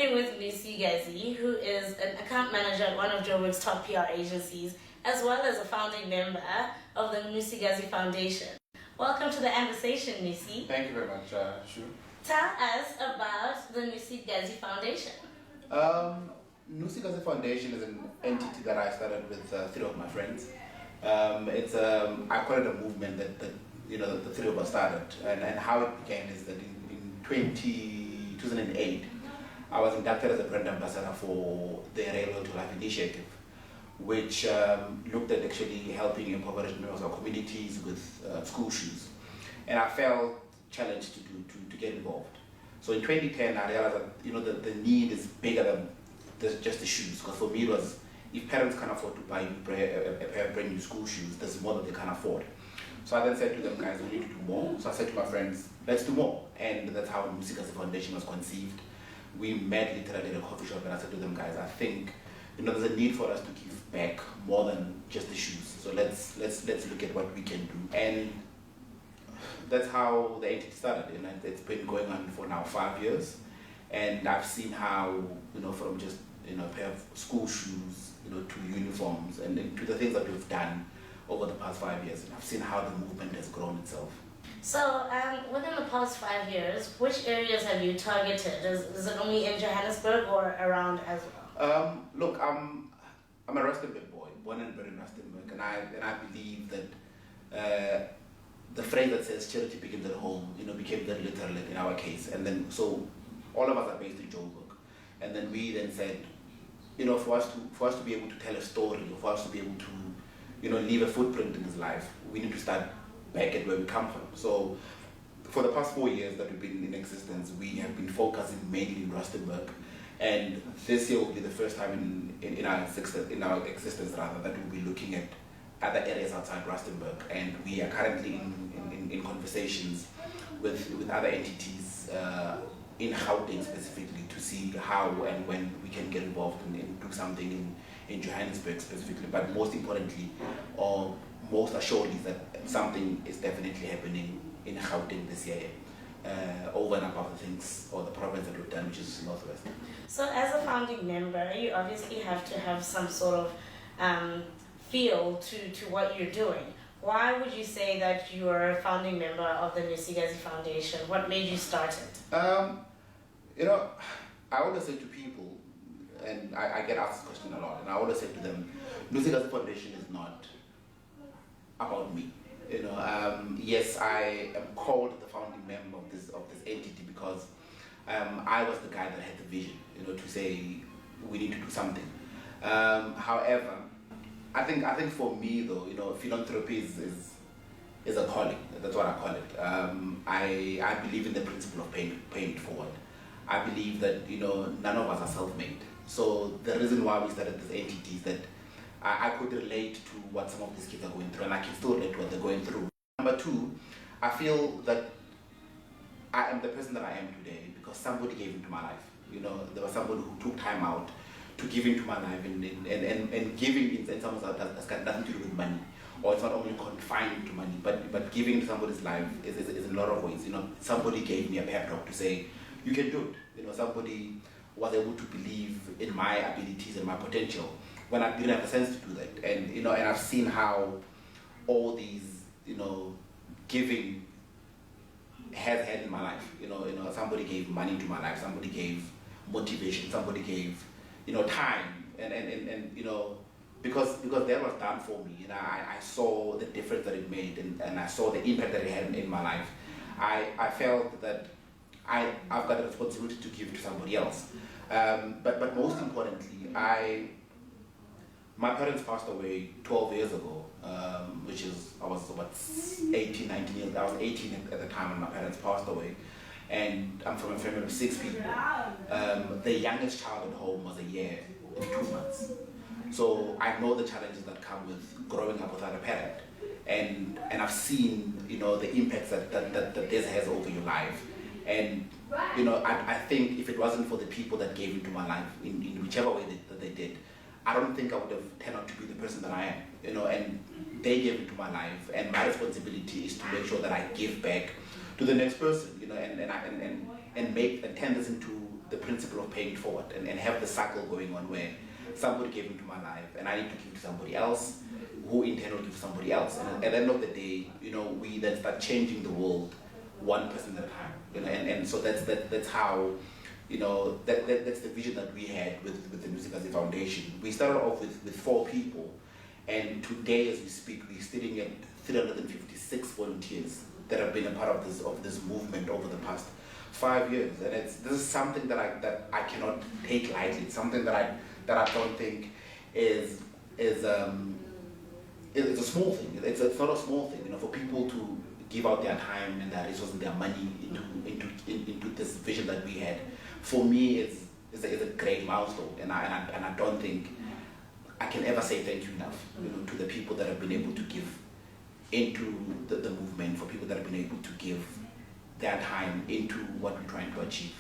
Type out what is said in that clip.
sitting with Nnusi Gazi, who is an account manager at one of Joburg's top PR agencies, as well as a founding member of the Nnusi Gazi Foundation. Welcome to the Anneversation, Nnusi. Thank you very much, Shoe. Tell us about the Nnusi Gazi Foundation. Nnusi Gazi Foundation is an entity that I started with three of my friends. I call it a movement that the three of us started, and how it began is that in 2008, I was inducted as a brand ambassador for the Railway to Life initiative, which looked at actually helping impoverished members of our communities with school shoes, and I felt challenged to get involved. So in 2010, I realized that the need is bigger than just the shoes, because for me it was, if parents can't afford to buy a pair of brand new school shoes, there's more that they can afford. So I then said to them, guys, we need to do more. So I said to my friends, let's do more. And that's how Nnusi Gazi Foundation was conceived. We met literally at a coffee shop, and I said to them, guys, I think there's a need for us to give back more than just the shoes. So let's look at what we can do. And that's how the entity started. And it's been going on for now 5 years. And I've seen how, from just a pair of school shoes, to uniforms, and then to the things that we've done over the past 5 years. And I've seen how the movement has grown itself. So, within the past 5 years, which areas have you targeted? Is it only in Johannesburg or around as well? Look, I'm a Rustenburg boy, born and bred in Rustenburg, and I believe that the phrase that says charity begins at home, became very literal in our case. And then, so all of us are based in Joburg, and then we then said, for us to be able to tell a story, or for us to be able to, leave a footprint in this life, we need to start back at where we come from. So for the past 4 years that we've been in existence, we have been focusing mainly in Rustenburg, and this year will be the first time in our existence rather, that we'll be looking at other areas outside Rustenburg, and we are currently in conversations with other entities in Gauteng specifically, to see how and when we can get involved and do something in Johannesburg specifically, but most importantly, or most assuredly, that something is definitely happening in Gauteng this year, over and above the things or the province that we've done, which is Northwest. So as a founding member, you obviously have to have some sort of feel to what you're doing. Why would you say that you're a founding member of the Nnusi Gazi Foundation? What made you start it? I always say to people, and I get asked this question a lot, and I always say to them, Nnusi Gazi Foundation is not about me. Yes, I am called the founding member of this entity because I was the guy that had the vision, to say we need to do something. However, I think for me though, philanthropy is a calling. That's what I call it. I believe in the principle of paying it forward. I believe that none of us are self-made. So the reason why we started this entity is that I could relate to what some of these kids are going through, and I can still relate to what they're going through. Number two, I feel that I am the person that I am today because somebody gave into my life. There was somebody who took time out to give into my life, and giving in some sense that's got nothing to do with money, or it's not only confined to money, but giving to somebody's life is in a lot of ways. Somebody gave me a pep talk to say, you can do it. Somebody was able to believe in my abilities and my potential when I didn't have a sense to do that. And I've seen how all these, giving has had in my life. Somebody gave money to my life, somebody gave motivation, somebody gave, time, and because that was done for me. I saw the difference that it made, and I saw the impact that it had in my life. I felt that I've got a responsibility to give to somebody else. But most importantly, my parents passed away 12 years ago, which is, I was about 18, 19 years. I was 18 at the time when my parents passed away. And I'm from a family of 6 people. The youngest child at home was a year and 2 months. So I know the challenges that come with growing up without a parent. And I've seen, the impacts that this has over your life. And, I think if it wasn't for the people that gave into my life, in whichever way that they did, I don't think I would have turned out to be the person that I am, and they gave into my life, and my responsibility is to make sure that I give back to the next person, and turn this into the principle of paying it forward and have the cycle going on where somebody gave into my life and I need to give to somebody else, who in turn will give to somebody else. And at the end of the day, we then start changing the world one person at a time. And so that's how, that's the vision that we had with the Nnusi Gazi Foundation. We started off with 4 people, and today as we speak, we're sitting at 356 volunteers that have been a part of this movement over the past 5 years. And this is something that I cannot take lightly. It's something that I don't think is it's a small thing. It's not a small thing, for people to give out their time and their resources and their money into this vision that we had. For me, it's a great milestone, and I don't think I can ever say thank you enough, to the people that have been able to give into the movement, for people that have been able to give their time into what we're trying to achieve.